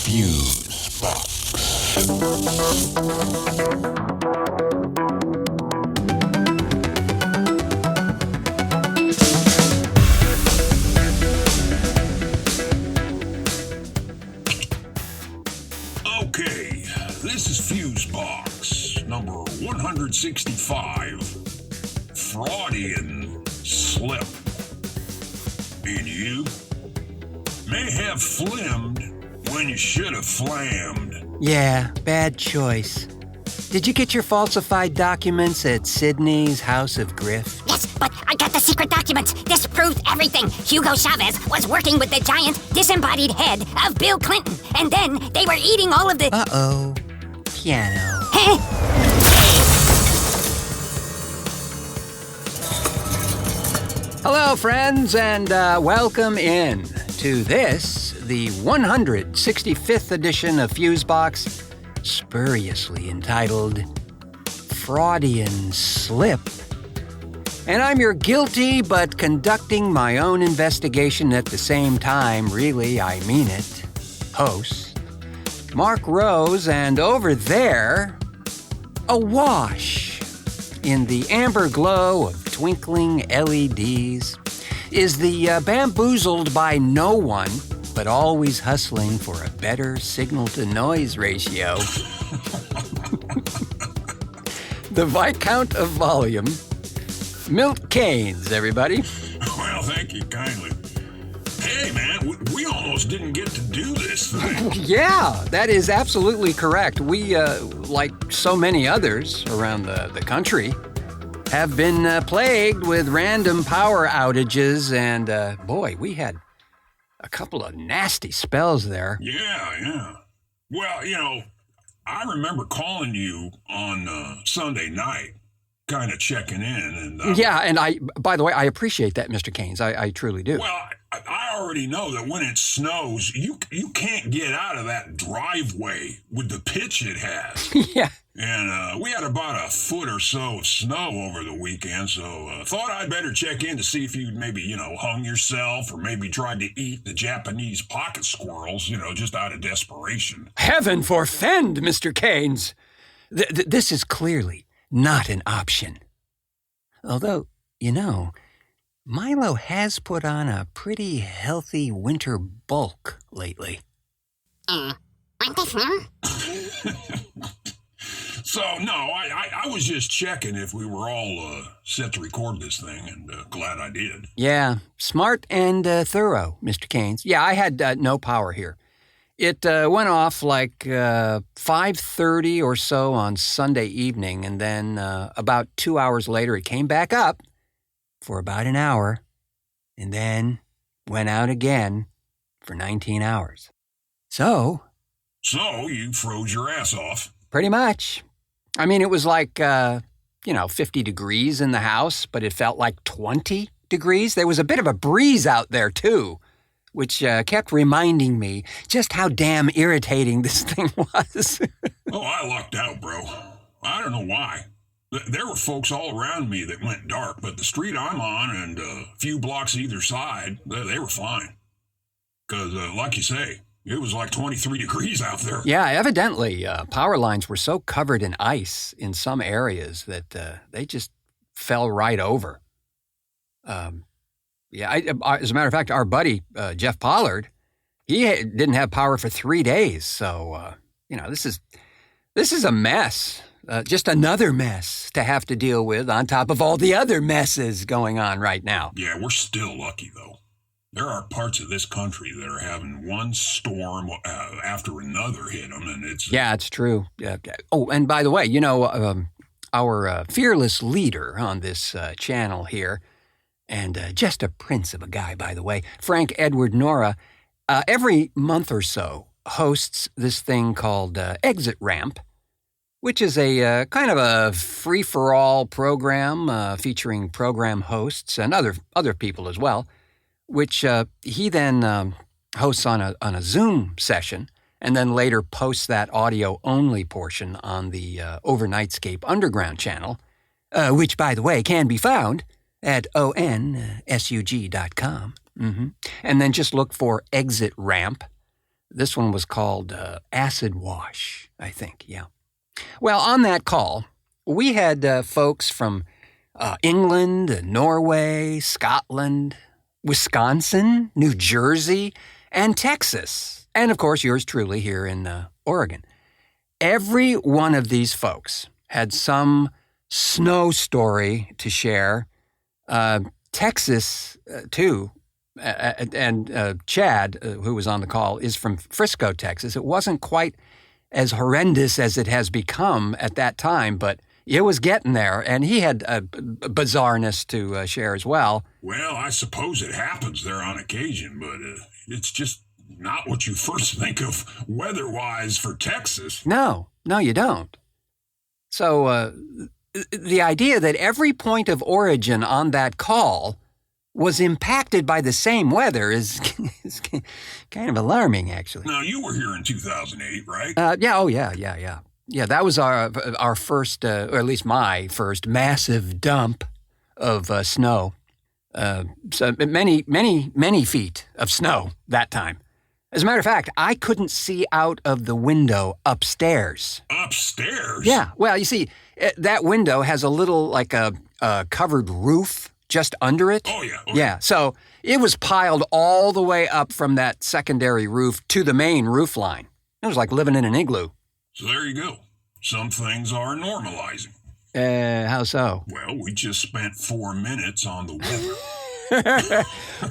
Fusebox. Okay, this is Fusebox, number 165, Fraudian Slip. And you may have flimmed when you should have flammed. Yeah, bad choice. Did you get your falsified documents at Sidney's House of Grift? Yes, but I got the secret documents. This proved everything. Hugo Chavez was working with the giant, disembodied head of Bill Clinton, and then they were eating all of the... Uh-oh. Piano. Hello, friends, and welcome in to this, the 165th edition of Fusebox, spuriously entitled Fraudian Slip. And I'm your guilty but conducting my own investigation at the same time, really, I mean it, host, Mark Rose, and over there, awash in the amber glow of twinkling LEDs, is the bamboozled by no one, but always hustling for a better signal-to-noise ratio. The Viscount of Volume, Milt Keynes, everybody. Well, thank you kindly. Hey, man, we almost didn't get to do this thing. Yeah, that is absolutely correct. We, like so many others around the country, have been plagued with random power outages, and boy, we had a couple of nasty spells there. Yeah. Well, I remember calling you on Sunday night, kind of checking in. And yeah, and by the way, I appreciate that, Mr. Keynes. I truly do. Well, I already know that when it snows, you can't get out of that driveway with the pitch it has. Yeah. And we had about a foot or so of snow over the weekend, so thought I'd better check in to see if you'd maybe, hung yourself or maybe tried to eat the Japanese pocket squirrels, just out of desperation. Heaven forfend, Mr. Keynes. This is clearly not an option. Although, Milo has put on a pretty healthy winter bulk lately. Aren't they fun? So, no, I was just checking if we were all set to record this thing, and glad I did. Yeah, smart and thorough, Mr. Keynes. Yeah, I had no power here. It went off like 5:30 or so on Sunday evening, and then about 2 hours later it came back up for about an hour, and then went out again for 19 hours. So you froze your ass off. Pretty much. I mean, it was like, 50 degrees in the house, but it felt like 20 degrees. There was a bit of a breeze out there, too, which kept reminding me just how damn irritating this thing was. Oh, I lucked out, bro. I don't know why. There were folks all around me that went dark, but the street I'm on and a few blocks either side, they were fine. Because, like you say, it was like 23 degrees out there. Yeah, evidently, power lines were so covered in ice in some areas that they just fell right over. As a matter of fact, our buddy, Jeff Pollard, he didn't have power for 3 days. So, this is a mess. Just another mess to have to deal with on top of all the other messes going on right now. Yeah, we're still lucky, though. There are parts of this country that are having one storm after another hit them, and it's... Yeah, it's true. Yeah. Oh, and by the way, our fearless leader on this channel here, and just a prince of a guy, by the way, Frank Edward Nora, every month or so hosts this thing called Exit Ramp, which is a kind of a free-for-all program featuring program hosts and other people as well, which he then hosts on a Zoom session and then later posts that audio-only portion on the Overnightscape Underground channel, which, by the way, can be found at onsug.com. Mm-hmm. And then just look for Exit Ramp. This one was called Acid Wash, I think, yeah. Well, on that call, we had folks from England, Norway, Scotland, Wisconsin, New Jersey, and Texas. And, of course, yours truly here in Oregon. Every one of these folks had some snow story to share. Texas, too, and Chad, who was on the call, is from Frisco, Texas. It wasn't quite as horrendous as it has become at that time, but it was getting there, and he had a bizarreness to share as well. Well, I suppose it happens there on occasion, but it's just not what you first think of weather-wise for Texas. No, you don't. So the idea that every point of origin on that call was impacted by the same weather is kind of alarming, actually. Now, you were here in 2008, right? Yeah. Yeah, that was our first, or at least my first, massive dump of snow. So many feet of snow that time. As a matter of fact, I couldn't see out of the window upstairs. Upstairs? Yeah. Well, you see, that window has a little, like a covered roof just under it. Oh, yeah. Okay. Yeah. So it was piled all the way up from that secondary roof to the main roof line. It was like living in an igloo. So there you go. Some things are normalizing. How so? Well, we just spent 4 minutes on the weather.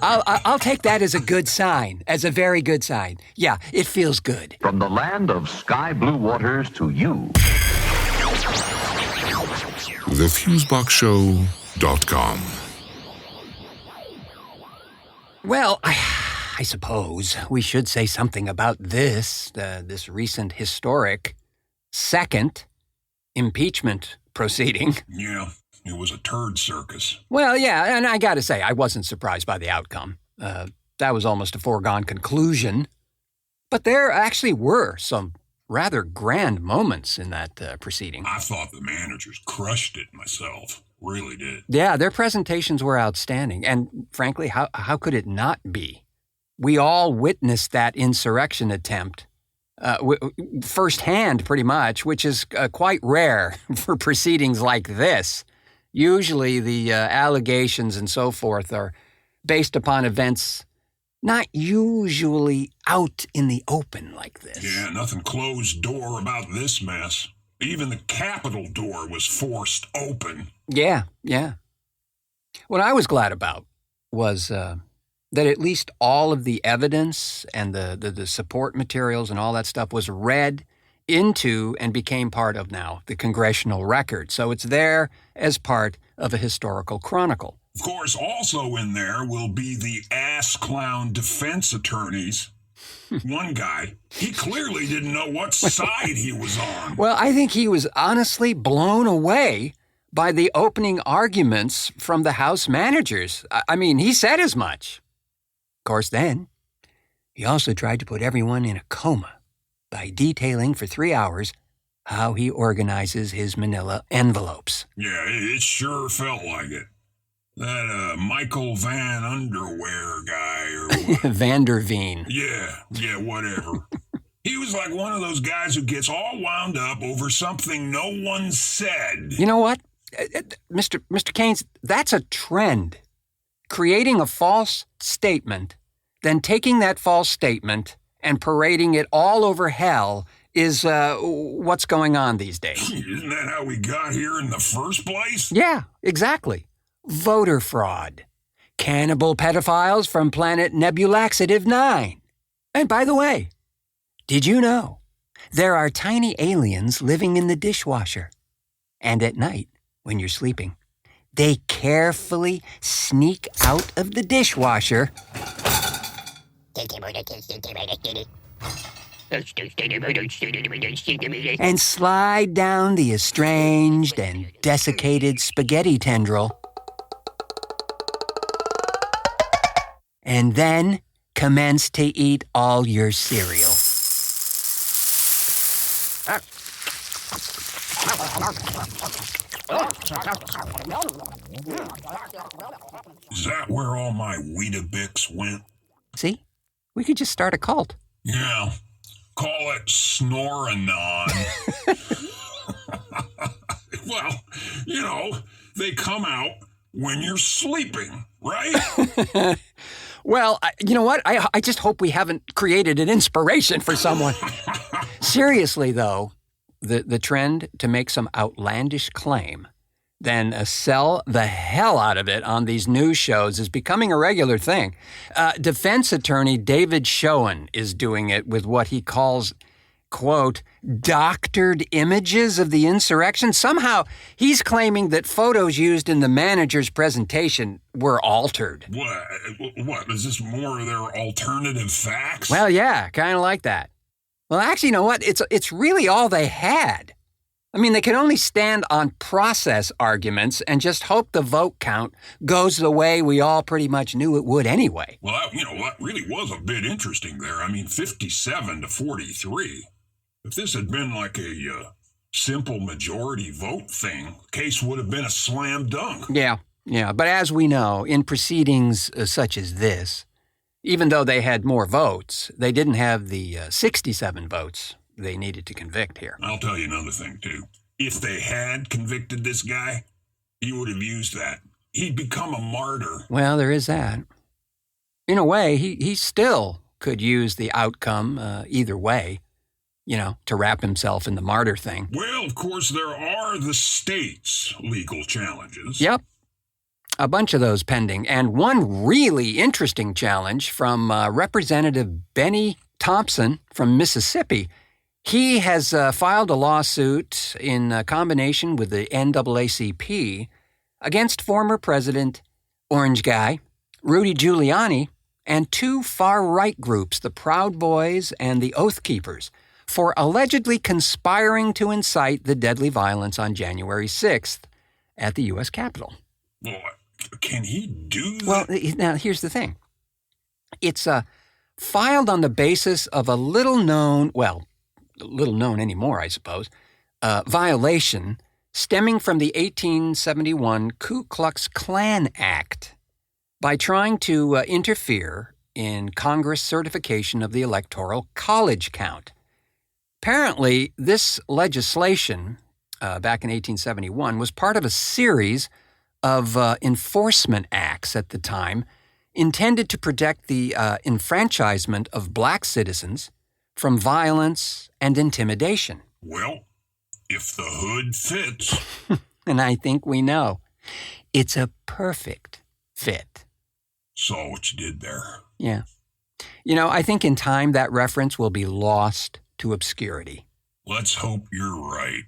I'll take that as a good sign, as a very good sign. Yeah, it feels good. From the land of sky blue waters to you. TheFuseboxShow.com. Well, I suppose we should say something about this recent historic second impeachment proceeding. Yeah, it was a turd circus. Well, yeah, and I gotta say, I wasn't surprised by the outcome. That was almost a foregone conclusion. But there actually were some rather grand moments in that proceeding. I thought the managers crushed it myself. Really did. Yeah, their presentations were outstanding. And frankly, how could it not be? We all witnessed that insurrection attempt firsthand, pretty much, which is quite rare for proceedings like this. Usually the allegations and so forth are based upon events not usually out in the open like this. Yeah, nothing closed door about this mess. Even the Capitol door was forced open. Yeah. What I was glad about was that at least all of the evidence and the support materials and all that stuff was read into and became part of now the congressional record. So it's there as part of a historical chronicle. Of course, also in there will be the ass clown defense attorneys. One guy, he clearly didn't know what side he was on. Well, I think he was honestly blown away by the opening arguments from the House managers. I mean, he said as much. Of course, then, he also tried to put everyone in a coma by detailing for 3 hours how he organizes his manila envelopes. Yeah, it sure felt like it. That Michael Van Underwear guy or what? Vanderveen. Yeah, whatever. He was like one of those guys who gets all wound up over something no one said. You know what? Mr. Keynes, that's a trend. Creating a false statement, then taking that false statement and parading it all over hell is what's going on these days. Isn't that how we got here in the first place? Yeah, exactly. Voter fraud. Cannibal pedophiles from planet Nebulaxative 9. And by the way, did you know there are tiny aliens living in the dishwasher? And at night, when you're sleeping, they carefully sneak out of the dishwasher and slide down the estranged and desiccated spaghetti tendril, and then commence to eat all your cereal. Is that where all my Weetabix went? See? We could just start a cult. Yeah, call it Snore Anon. Well, they come out when you're sleeping, right? Well, you know what? I just hope we haven't created an inspiration for someone. Seriously, though, the trend to make some outlandish claim, then sell the hell out of it on these news shows is becoming a regular thing. Defense attorney David Schoen is doing it with what he calls, quote, doctored images of the insurrection. Somehow, he's claiming that photos used in the manager's presentation were altered. What? Is this more of their alternative facts? Well, yeah, kind of like that. Well, actually, you know what? It's really all they had. I mean, they could only stand on process arguments and just hope the vote count goes the way we all pretty much knew it would anyway. Well, that really was a bit interesting there. I mean, 57 to 43. If this had been like a simple majority vote thing, the case would have been a slam dunk. Yeah. But as we know, in proceedings such as this, even though they had more votes, they didn't have the 67 votes they needed to convict here. I'll tell you another thing, too. If they had convicted this guy, he would have used that. He'd become a martyr. Well, there is that. In a way, he still could use the outcome either way, to wrap himself in the martyr thing. Well, of course, there are the state's legal challenges. Yep. A bunch of those pending. And one really interesting challenge from Representative Bennie Thompson from Mississippi. He has filed a lawsuit in combination with the NAACP against former President Orange Guy, Rudy Giuliani, and two far-right groups, the Proud Boys and the Oath Keepers, for allegedly conspiring to incite the deadly violence on January 6th at the U.S. Capitol. Well, can he do that? Well, now here's the thing. It's filed on the basis of a little-known anymore, I suppose, violation stemming from the 1871 Ku Klux Klan Act by trying to interfere in Congress' certification of the Electoral College count. Apparently, this legislation back in 1871 was part of a series of enforcement acts at the time intended to protect the enfranchisement of black citizens from violence and intimidation. Well, if the hood fits. And I think we know. It's a perfect fit. Saw what you did there. Yeah. I think in time that reference will be lost to obscurity. Let's hope you're right.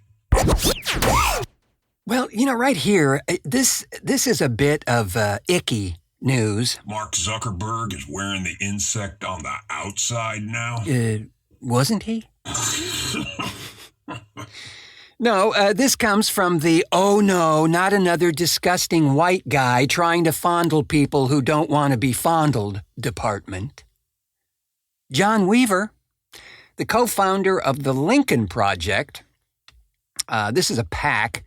Well, right here, this is a bit of icky news. Mark Zuckerberg is wearing the insect on the outside now? Wasn't he? No, this comes from the, oh no, not another disgusting white guy trying to fondle people who don't want to be fondled department. John Weaver, the co-founder of the Lincoln Project, this is a PAC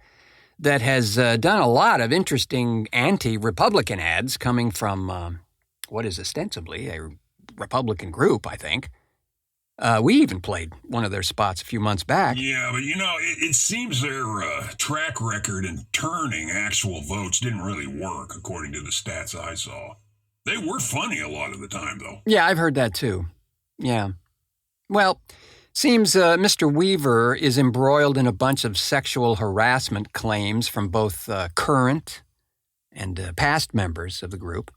that has done a lot of interesting anti-Republican ads coming from what is ostensibly a Republican group, I think. We even played one of their spots a few months back. Yeah, but it seems their track record in turning actual votes didn't really work, according to the stats I saw. They were funny a lot of the time, though. Yeah, I've heard that too. Yeah. Well, seems Mr. Weaver is embroiled in a bunch of sexual harassment claims from both current and past members of the group.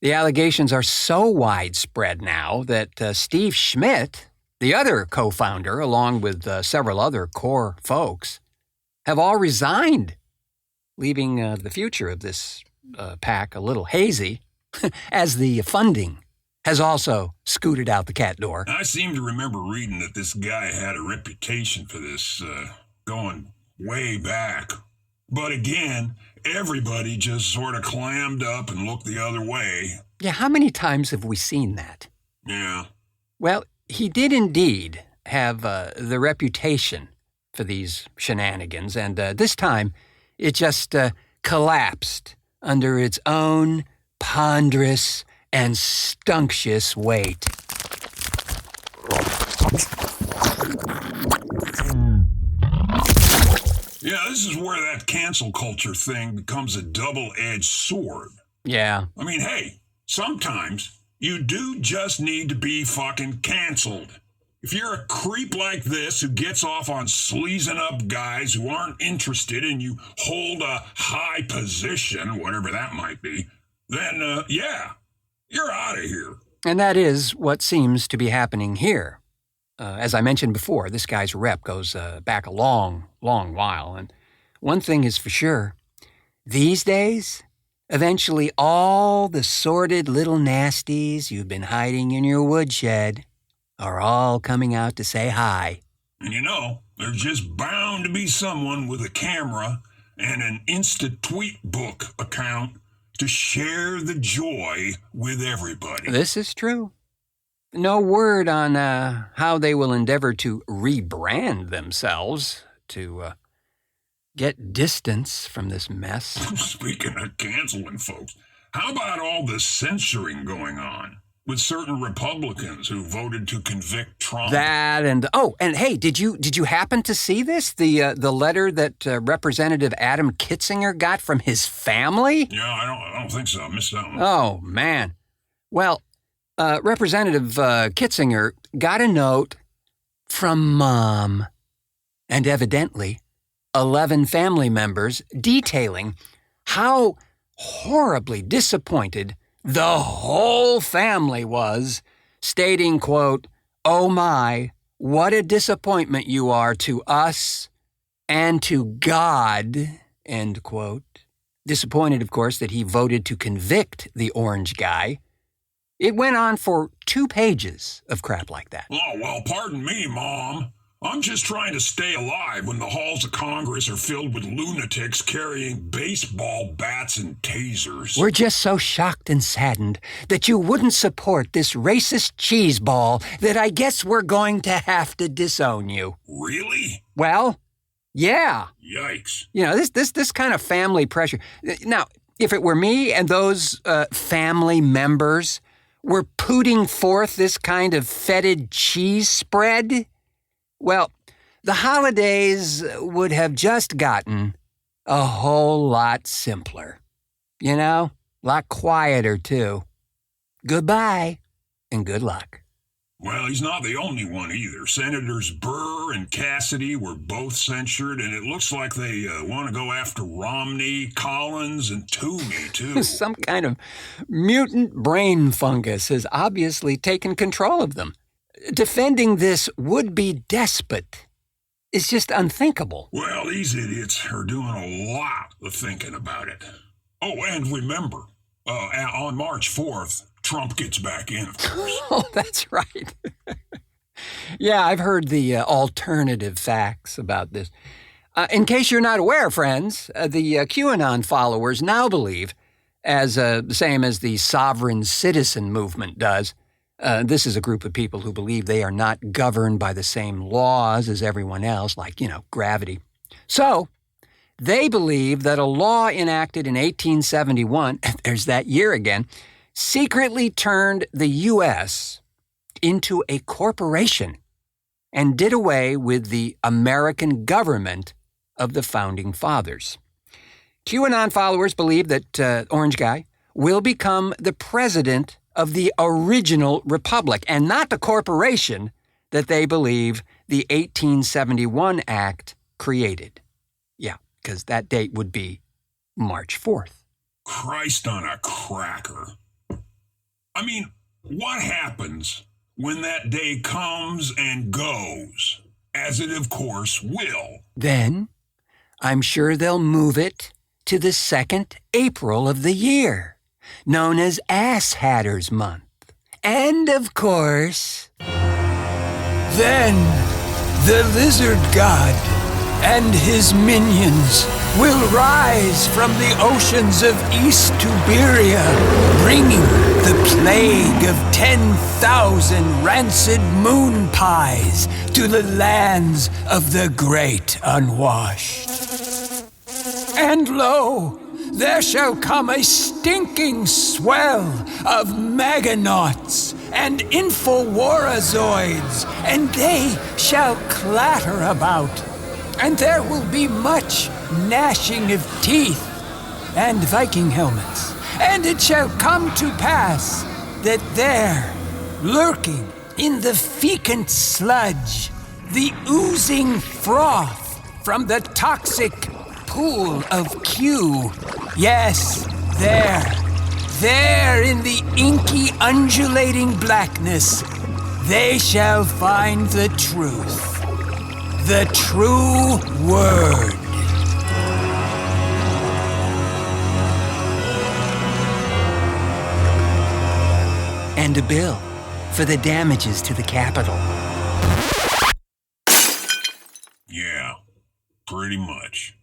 The allegations are so widespread now that Steve Schmidt, the other co-founder, along with several other core folks, have all resigned, leaving the future of this PAC a little hazy, as the funding has also scooted out the cat door. I seem to remember reading that this guy had a reputation for this going way back. But again, everybody just sort of clammed up and looked the other way. Yeah, how many times have we seen that? Yeah. Well, he did indeed have the reputation for these shenanigans, and this time it just collapsed under its own ponderous and stunctious weight. Yeah, this is where that cancel culture thing becomes a double-edged sword. Yeah. I mean, hey, sometimes you do just need to be fucking canceled. If you're a creep like this who gets off on sleazing up guys who aren't interested and you hold a high position, whatever that might be, then, yeah, you're out of here. And that is what seems to be happening here. As I mentioned before, this guy's rep goes back a long, long while. And one thing is for sure, these days, eventually all the sordid little nasties you've been hiding in your woodshed are all coming out to say hi. And you know, there's just bound to be someone with a camera and an Insta-tweet book account to share the joy with everybody. This is true. No word on how they will endeavor to rebrand themselves to get distance from this mess. Speaking of canceling folks, how about all the censoring going on with certain Republicans who voted to convict Trump? That and hey, did you happen to see this? The letter that Representative Adam Kitzinger got from his family? Yeah, I don't think so. I missed that one. Oh man. Well, Representative Kitzinger got a note from Mom, and evidently 11 family members detailing how horribly disappointed the whole family was, stating, quote, "Oh my, what a disappointment you are to us and to God," end quote. Disappointed, of course, that he voted to convict the orange guy. It went on for 2 pages of crap like that. Oh, well, pardon me, Mom. I'm just trying to stay alive when the halls of Congress are filled with lunatics carrying baseball bats and tasers. We're just so shocked and saddened that you wouldn't support this racist cheeseball that I guess we're going to have to disown you. Really? Well, yeah. Yikes. You know, this kind of family pressure. Now, if it were me and those family members were putting forth this kind of fetid cheese spread, well, the holidays would have just gotten a whole lot simpler. You know, a lot quieter, too. Goodbye, and good luck. Well, he's not the only one either. Senators Burr and Cassidy were both censured, and it looks like they want to go after Romney, Collins, and Toomey, too. Some kind of mutant brain fungus has obviously taken control of them. Defending this would-be despot is just unthinkable. Well, these idiots are doing a lot of thinking about it. Oh, and remember, on March 4th, Trump gets back in, of course. Oh, that's right. Yeah, I've heard the alternative facts about this. In case you're not aware, friends, the QAnon followers now believe, as the same as the sovereign citizen movement does, this is a group of people who believe they are not governed by the same laws as everyone else, like, gravity. So, they believe that a law enacted in 1871, there's that year again, secretly turned the U.S. into a corporation and did away with the American government of the Founding Fathers. QAnon followers believe that Orange Guy will become the president of the original republic and not the corporation that they believe the 1871 Act created. Yeah, because that date would be March 4th. Christ on a cracker. I mean, what happens when that day comes and goes? As it, of course, will. Then, I'm sure they'll move it to the 2nd April of the year, known as Ass Hatters Month. And, of course, then the Lizard God and his minions will rise from the oceans of East Tuberia, bringing the plague of 10,000 rancid moon pies to the lands of the great unwashed. And lo, there shall come a stinking swell of meganauts and infowarazoids, and they shall clatter about. And there will be much gnashing of teeth and Viking helmets. And it shall come to pass that there, lurking in the fecant sludge, the oozing froth from the toxic pool of Q, yes, there in the inky undulating blackness, they shall find the truth, the true word. And a bill for the damages to the Capitol. Yeah, pretty much.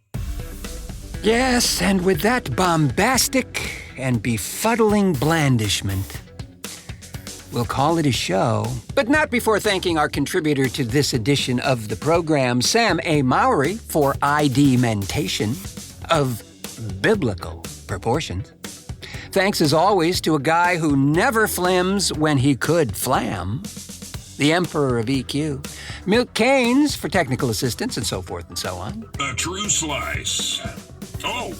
Yes, and with that bombastic and befuddling blandishment, we'll call it a show, but not before thanking our contributor to this edition of the program, Sam A. Mowry, for ID-mentation of biblical proportions. Thanks as always to a guy who never flims when he could flam, the Emperor of EQ, Milk Canes for technical assistance, and so forth and so on. A true slice. Oh,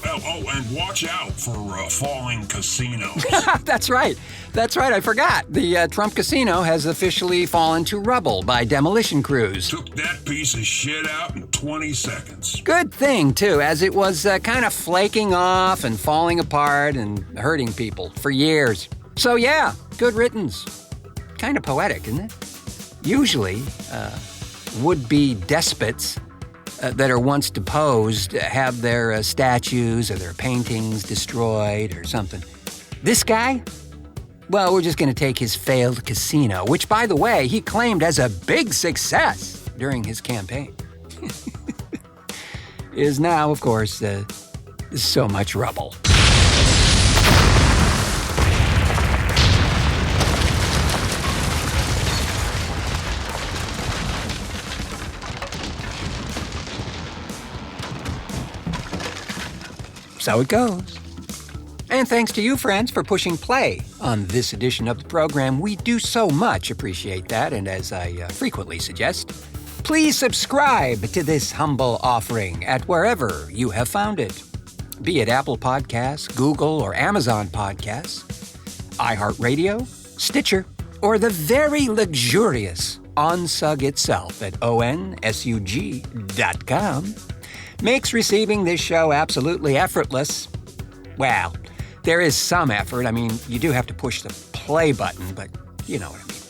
and watch out for falling casinos. That's right. I forgot. The Trump Casino has officially fallen to rubble by demolition crews. Took that piece of shit out in 20 seconds. Good thing, too, as it was kind of flaking off and falling apart and hurting people for years. So yeah, good riddance. Kind of poetic, isn't it? Usually, would-be despots that are once deposed have their statues or their paintings destroyed or something. This guy? Well, we're just going to take his failed casino, which, by the way, he claimed as a big success during his campaign. Is now, of course, so much rubble. So it goes. And thanks to you, friends, for pushing play on this edition of the program. We do so much appreciate that, and as I frequently suggest, please subscribe to this humble offering at wherever you have found it, be it Apple Podcasts, Google or Amazon Podcasts, iHeartRadio, Stitcher, or the very luxurious OnSug itself at onsug.com. Makes receiving this show absolutely effortless. Well, there is some effort. I mean, you do have to push the play button, but you know what I mean.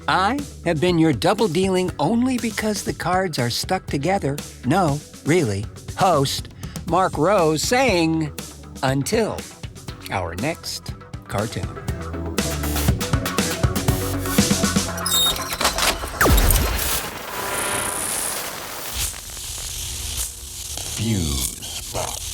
I have been your double-dealing only because the cards are stuck together, no, really, host, Mark Rose, saying, until our next cartoon. Fusebox.